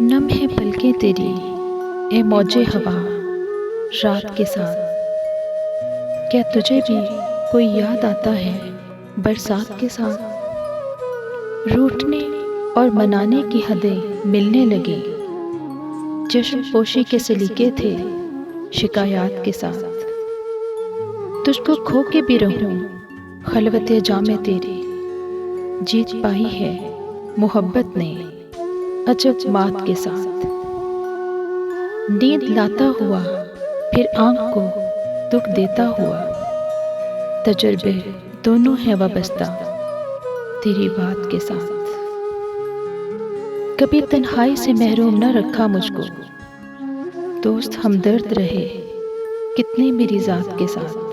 नम है पलकें तेरी ए मौजे हवा रात के साथ। क्या तुझे भी कोई याद आता है बरसात के साथ। रूठने और मनाने की हदें मिलने लगी। जश्न पोशी के सलीके थे शिकायत के साथ। तुझको खो के भी रहूं खलवते जामे तेरी। जीत पाई है मोहब्बत ने अजब मात के साथ। नींद लाता हुआ फिर आँख को दुख देता हुआ। तजुर्बे दोनों हैं वाबस्ता तेरी बात के साथ। कभी तन्हाई से महरूम न रखा मुझको। दोस्त हमदर्द रहे कितने मेरी जात के साथ।